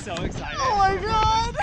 so excited. Oh my god!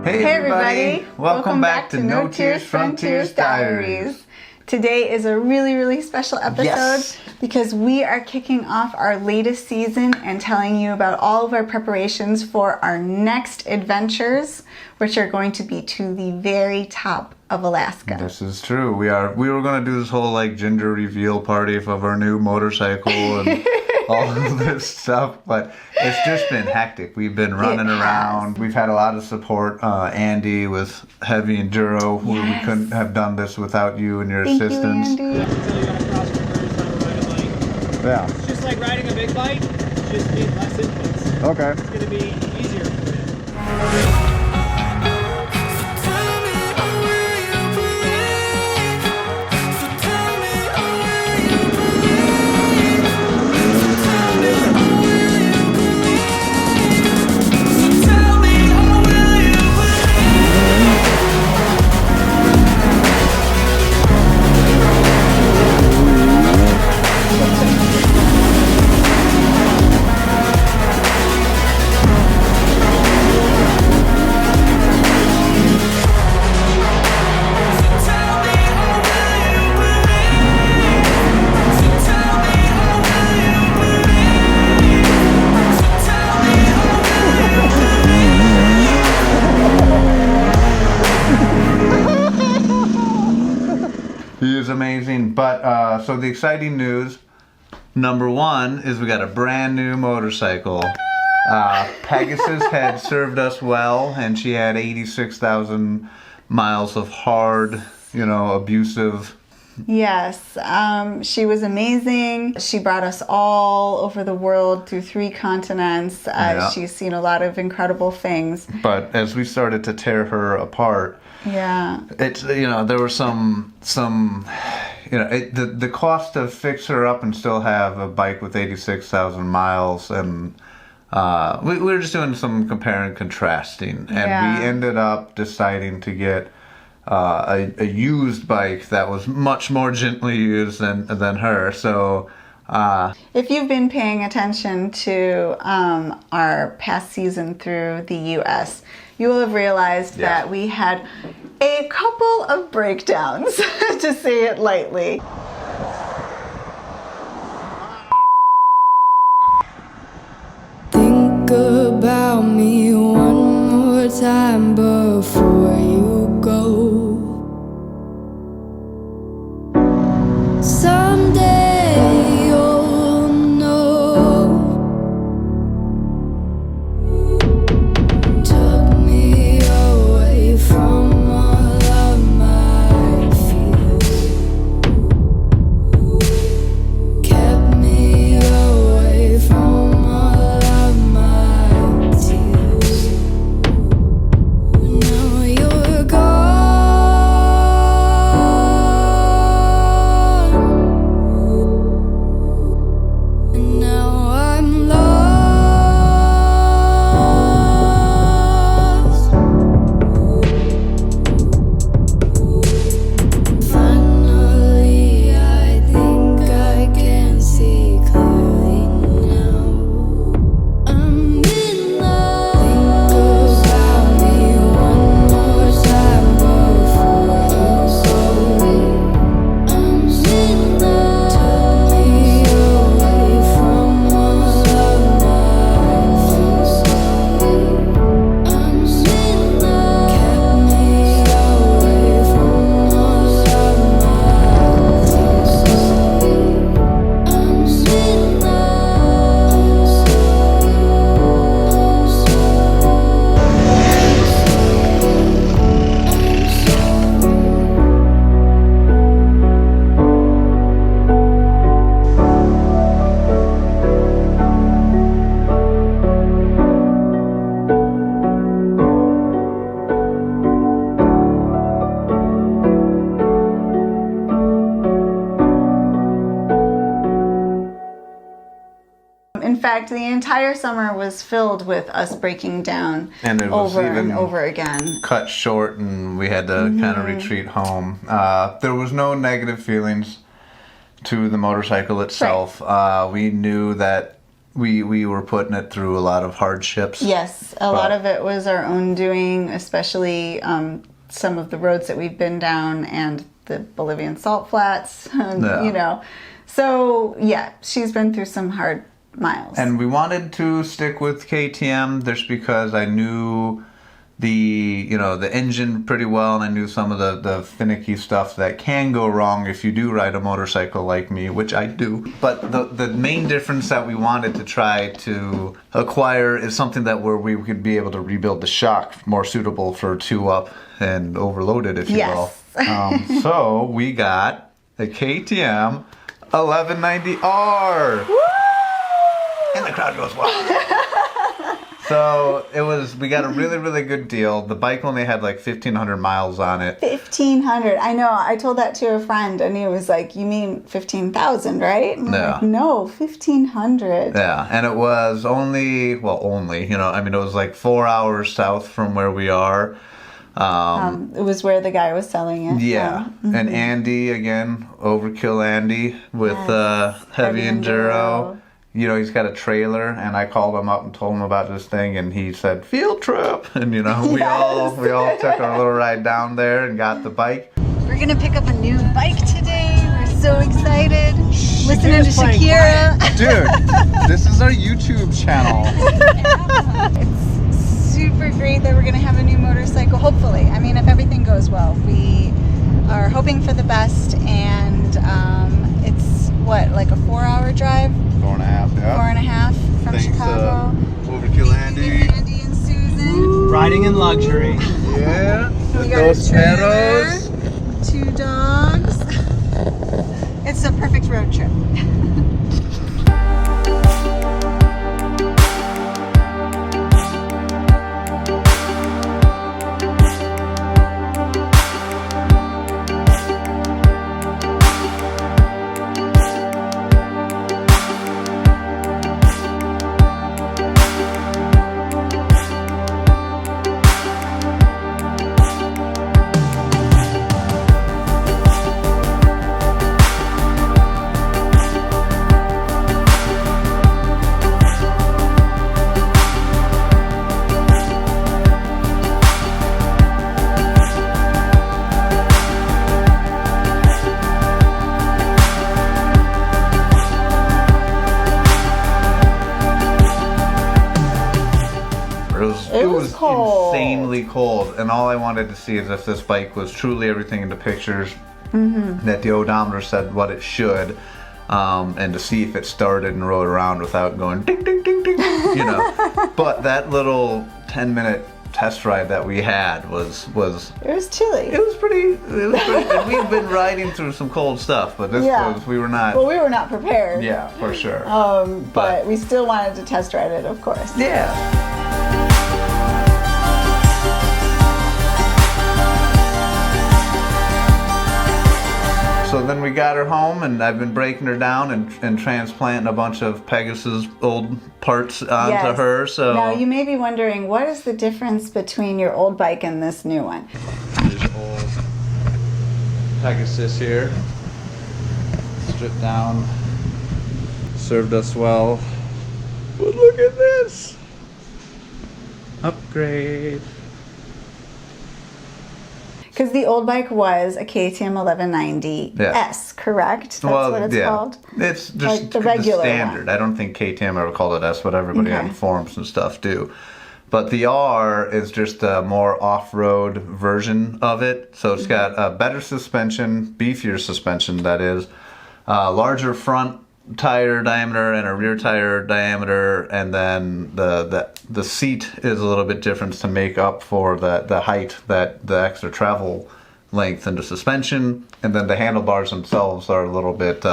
Hey everybody! Welcome back to Notier Frontiers Diaries. Today is a really special episode Yes. because we are kicking off our latest season and telling you about all of our preparations for our next adventures, which are going to be to the very top of Alaska. This is true. We were gonna do this whole like gender reveal party of our new motorcycle and all of this stuff, but it's just been hectic. We've been running around. We've had a lot of support. Andy with Heavy Enduro. We couldn't have done this without you and your assistance. Thank you, Andy. Until you gotta cross country, how to ride a bike. Yeah. It's just like riding a big bike, just need less inputs. Okay. It's gonna be easier for you. He is amazing. But so the exciting news, number one, is we got a brand new motorcycle. Pegasus had served us well, and she had 86,000 miles of hard, abusive. Yes, she was amazing. She brought us all over the world through 3 continents. Yeah. She's seen a lot of incredible things. But as we started to tear her apart, Yeah. it's there were some the cost to fix her up and still have a bike with 86,000 miles, and we were just doing some compare and contrasting, and Yeah. we ended up deciding to get a used bike that was much more gently used than her. So If you've been paying attention to our past season through the U.S., you will have realized that we had a couple of breakdowns, to say it lightly. Think about me one more time before you go. Someday you'll know. Took me away from all of my fears. Kept me away from all of my tears. Now fact, the entire summer was filled with us breaking down And it was over even and over again. cut short, and we had to kind of retreat home. There was no negative feelings to the motorcycle itself. We knew that we were putting it through a lot of hardships. Yes, a lot of it was our own doing, especially some of the roads that we've been down and the Bolivian salt flats, you know. So, yeah, she's been through some hard miles. And we wanted to stick with KTM just because I knew the engine pretty well, and I knew some of the finicky stuff that can go wrong if you do ride a motorcycle like me, which I do. But the main difference that we wanted to try to acquire is something that where we could be able to rebuild the shock more suitable for 2-up and overloaded, if you will. So we got a KTM 1190R. Woo! And the crowd goes wild. So we got a really, really good deal. The bike only had like 1,500 miles on it. 1,500. I know. I told that to a friend, and he was like, "You mean 15,000, right?" And I'm like, no, 1,500. Yeah, and it was only, it was like 4 hours south from where we are. It was where the guy was selling it. Yeah, and Andy again, Overkill Andy with heavy enduro. You know, he's got a trailer, and I called him up and told him about this thing, and he said, field trip. And, we all took our little ride down there and got the bike. We're going to pick up a new bike today. We're so excited. Listening to Shakira. Dude, this is our YouTube channel. It's super great that we're going to have a new motorcycle, hopefully. I mean, if everything goes well. We are hoping for the best, and it's, like a 4-hour drive? 4.5, yeah. 4.5 from Chicago. Overkill Andy. Andy and Susan. Riding in luxury. Yeah. We got Those a trailer, pedals. 2 dogs. It's a perfect road trip. It was cold. Insanely cold, and all I wanted to see is if this bike was truly everything in the pictures that the odometer said what it should, and to see if it started and rode around without going ding ding ding ding, But that little 10-minute test ride that we had was It was chilly. it was pretty. And we've been riding through some cold stuff, but this was we were not. Well, we were not prepared. Yeah, for sure. But we still wanted to test ride it, of course. Yeah. So then we got her home, and I've been breaking her down and transplanting a bunch of Pegasus old parts onto her. So now you may be wondering, what is the difference between your old bike and this new one? There's old Pegasus here, stripped down, served us well. But look at this upgrade. Because the old bike was a KTM 1190S, correct? That's what it's called? It's just like the regular standard. one. I don't think KTM ever called it S, but everybody on forums and stuff do. But the R is just a more off-road version of it. So it's got a better suspension, beefier suspension, that is, larger front tire diameter and a rear tire diameter, and then the seat is a little bit different to make up for the height, that the extra travel length in the suspension, and then the handlebars themselves are a little bit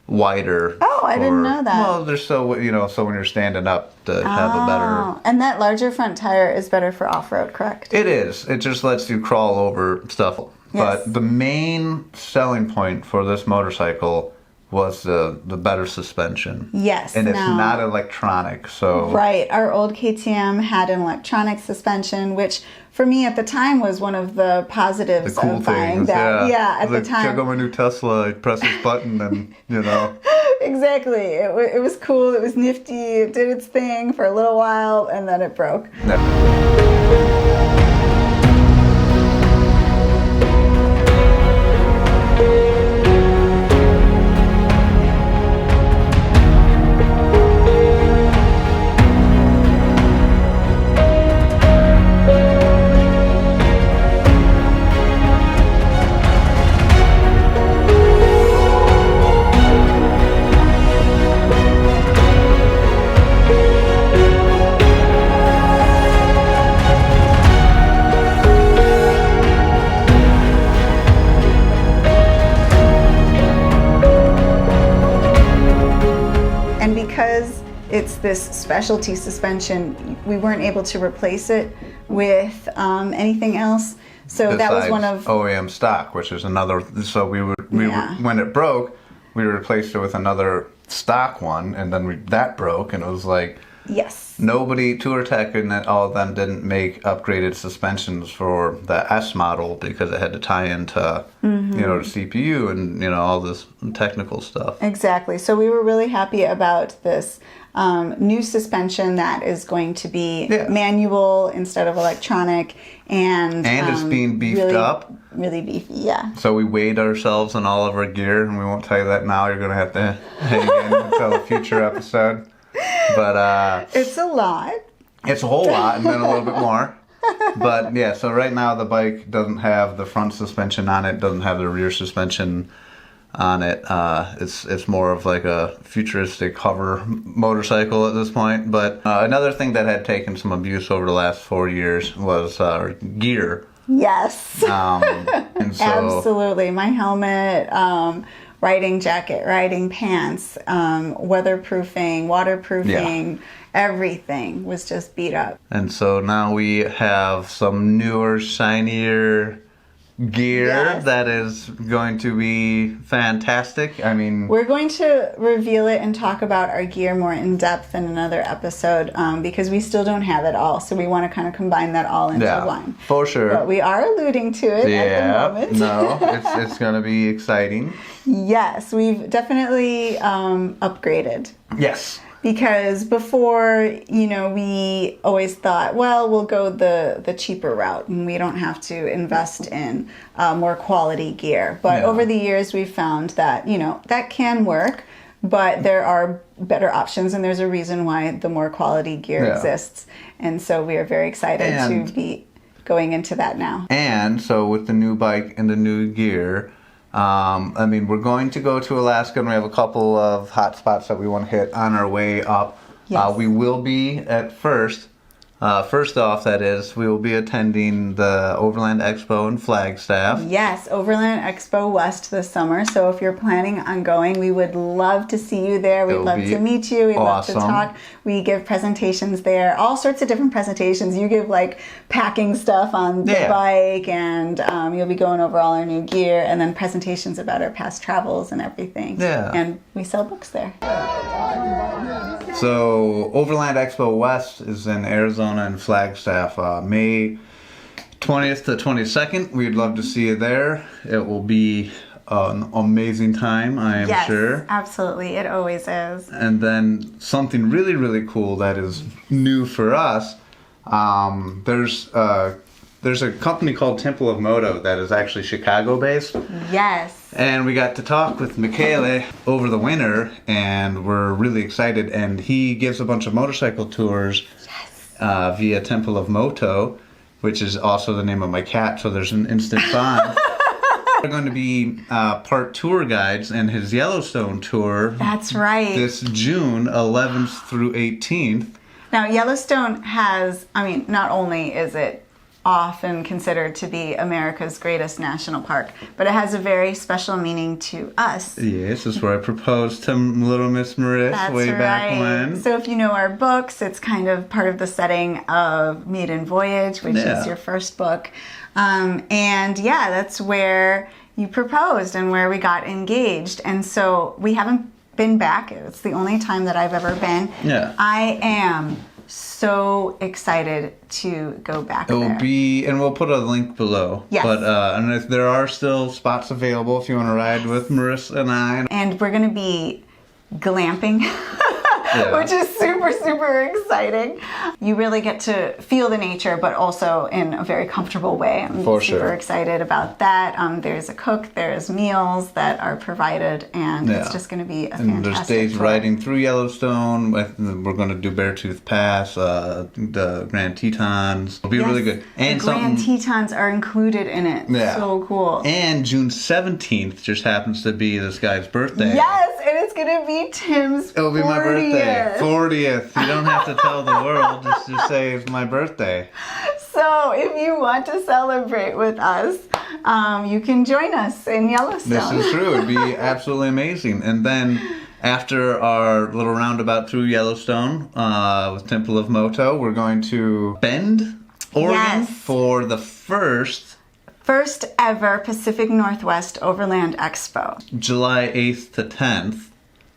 wider. Oh, I didn't know that. Well, they're so so when you're standing up to have a better. And that larger front tire is better for off-road, correct? It is. It just lets you crawl over stuff. Yes. But the main selling point for this motorcycle was the better suspension. Yes. And it's now- not electronic, so... Right. Our old KTM had an electronic suspension, which for me at the time was one of the positives The cool of buying things, that. Yeah, at the time. Check out my new Tesla, I press this button and, you know... Exactly. It was cool. It was nifty. It did its thing for a little while, and then it broke. And because it's this specialty suspension, we weren't able to replace it with anything else. So that was one of OEM stock, which is another. So we were when it broke, we replaced it with another stock one, and then that broke, and it was like nobody, TourTech and all of them didn't make upgraded suspensions for the S model because it had to tie into you know, the CPU and, you know, all this technical stuff. Exactly. So we were really happy about this new suspension that is going to be manual instead of electronic, and it's being beefed up. Really beefy, yeah. So we weighed ourselves and all of our gear, and we won't tell you that now. You're going to have to hang in until a future episode. But it's a lot. It's a whole lot, and then a little bit more. But yeah, so right now the bike doesn't have the front suspension on it, doesn't have the rear suspension on it. It's more of like a futuristic hover motorcycle at this point. But another thing that had taken some abuse over the last 4 years was gear. Yes. And so, absolutely. My helmet, riding jacket, riding pants, weatherproofing, waterproofing, everything was just beat up. And so now we have some newer, shinier gear that is going to be fantastic. I mean, we're going to reveal it and talk about our gear more in depth in another episode because we still don't have it all. So we want to kind of combine that all into one. For sure. But we are alluding to it at the moment. No, it's going to be exciting. Yes, we've definitely upgraded. Yes. Because before, you know, we always thought, well, we'll go the cheaper route and we don't have to invest in more quality gear. But over the years, we've found that, you know, that can work, but there are better options, and there's a reason why the more quality gear exists. And so we are very excited to be going into that now. And so with the new bike and the new gear, I mean, we're going to go to Alaska, and we have a couple of hot spots that we want to hit on our way up. Yes. We will be at first off, that is, we will be attending the Overland Expo in Flagstaff. Yes, Overland Expo West this summer. So if you're planning on going, we would love to see you there. We'd love to meet you. We'd love to talk. We give presentations there, all sorts of different presentations. You give like packing stuff on the bike, and you'll be going over all our new gear, and then presentations about our past travels and everything. Yeah. And we sell books there. So Overland Expo West is in Arizona and Flagstaff, May 20th to 22nd. We'd love to see you there. It will be an amazing time, I am sure. Yes, absolutely. It always is. And then something really, really cool that is new for us. There's a company called Temple of Moto that is actually Chicago-based. Yes. And we got to talk with a.k.a. over the winter, and we're really excited. And he gives a bunch of motorcycle tours via Temple of Moto, which is also the name of my cat, so there's an instant bond. We're going to be part tour guides in his Yellowstone tour. That's right. This June 11th through 18th. Now, Yellowstone has, I mean, not only is it often considered to be America's greatest national park, but it has a very special meaning to us. Yes, this is where I proposed to little Miss Marisa way back when. So if you know our books, it's kind of part of the setting of Maiden Voyage, which is your first book. And yeah, that's where you proposed and where we got engaged. And so we haven't been back. It's the only time that I've ever been. Yeah. I am so excited to go back It will there. be, and we'll put a link below. Yes. But and if there are still spots available if you want to ride with Marissa and I. And we're going to be glamping, Yeah. which is super, super exciting. You really get to feel the nature, but also in a very comfortable way. I'm For super sure. excited about that. There's a cook, there's meals that are provided, and it's Yeah. just going to be a And fantastic there's days tour. riding through Yellowstone. We're going to do Beartooth Pass, the Grand Tetons. It'll be really good. And the Grand something. Tetons are included in it. Yeah. So cool. And June 17th just happens to be this guy's birthday. Yes, and it's going to be Tim's It'll be my 40th. birthday. 40th. You don't have to tell the world. Just say it's my birthday. So if you want to celebrate with us, you can join us in Yellowstone. This is true. It'd be absolutely amazing. And then after our little roundabout through Yellowstone with Temple of Moto, we're going to Bend, Oregon Yes. for the first First ever Pacific Northwest Overland Expo. July 8th to 10th.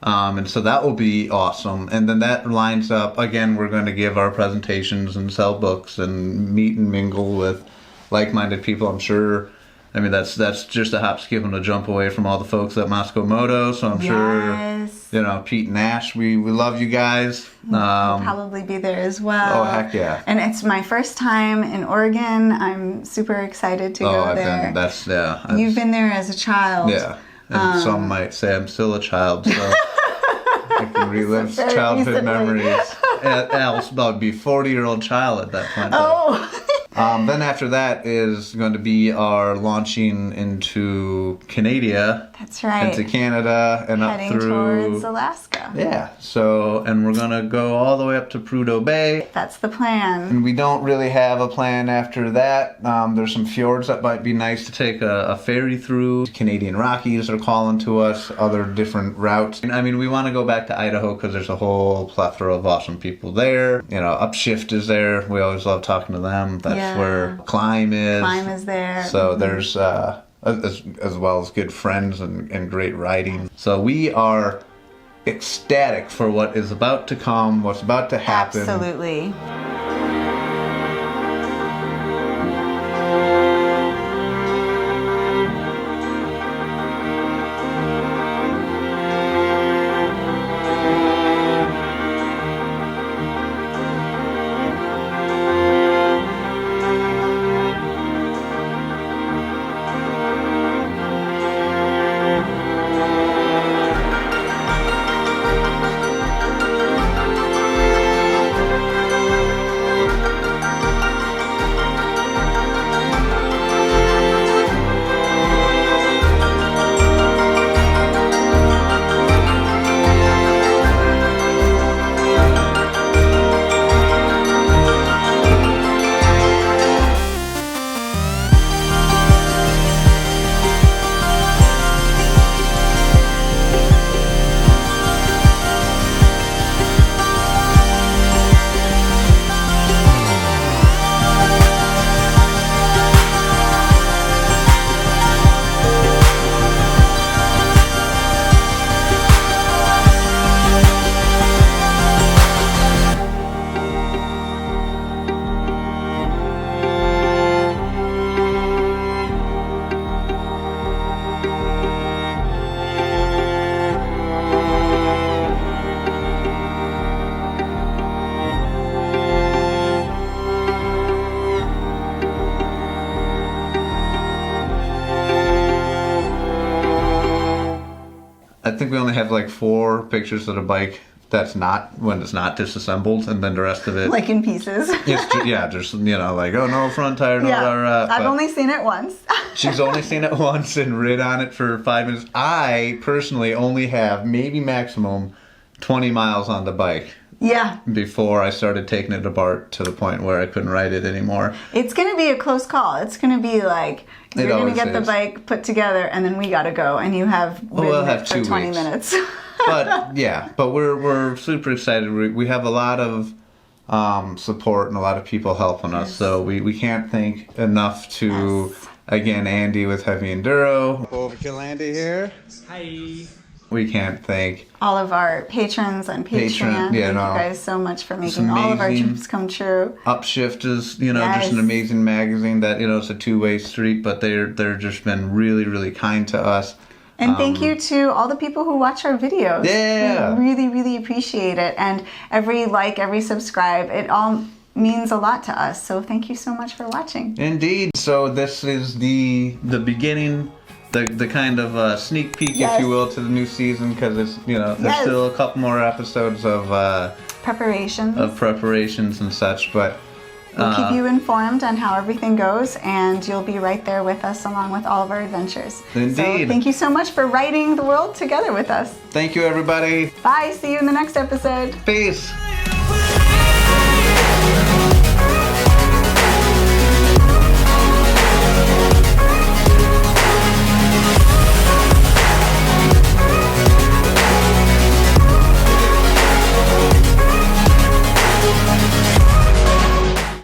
And so that will be awesome. And then that lines up, again, we're going to give our presentations and sell books and meet and mingle with like-minded people. I'm sure, I mean, that's just a hop, skip, and a jump away from all the folks at Moscow Moto. So I'm Yes. sure, Pete and Ash, we love you guys. I'll probably be there as well. Oh, heck yeah. And it's my first time in Oregon. I'm super excited to go I've there. been, You've been there as a child. Yeah. And some might say I'm still a child, so I can relive Very childhood recently. memories. Else, I'd be a 40-year-old child at that point. Oh. Then after that is going to be our launching into Canada, That's right. into Canada, and Heading up through. towards Alaska. Yeah. So, and we're gonna go all the way up to Prudhoe Bay. That's the plan. And we don't really have a plan after that. There's some fjords that might be nice to take a ferry through. Canadian Rockies are calling to us, other different routes. I mean, we want to go back to Idaho because there's a whole plethora of awesome people there. Upshift is there. We always love talking to them. That's where Climb is. Climb is there. So there's, as well as good friends and great riding. So we are ecstatic for what is about to come, what's about to happen. Absolutely. I think we only have like 4 pictures of the bike that's not, when it's not disassembled, and then the rest of it. Like in pieces. Just, like, oh, no front tire, no I've but only seen it once. she's only seen it once and rid on it for 5 minutes. I personally only have maybe maximum 20 miles on the bike Yeah. before I started taking it apart to the point where I couldn't ride it anymore. It's going to be a close call. It's going to be like, It you're going to always get the is. bike put together and then we got to go and you have we'll ridden have it for 2 20 weeks. minutes. But yeah, but we're super excited. We have a lot of support and a lot of people helping us, so we can't thank enough to Again, Andy with Heavy Enduro. Overkill Andy here. Hi. We can't thank All of our patrons on Patreon. Thank you guys so much for making all of our dreams come true. Upshift is, just an amazing magazine that, it's a two-way street, but they're just been really, really kind to us. And thank you to all the people who watch our videos. Yeah. We really, really appreciate it. And every like, every subscribe, it all means a lot to us. So thank you so much for watching. Indeed. So this is the beginning, the kind of sneak peek, if you will, to the new season, because it's, there's still a couple more episodes of preparations and such, but we'll keep you informed on how everything goes, and you'll be right there with us along with all of our adventures. Indeed. So thank you so much for writing the world together with us. Thank you, everybody. Bye. See you in the next episode. Peace.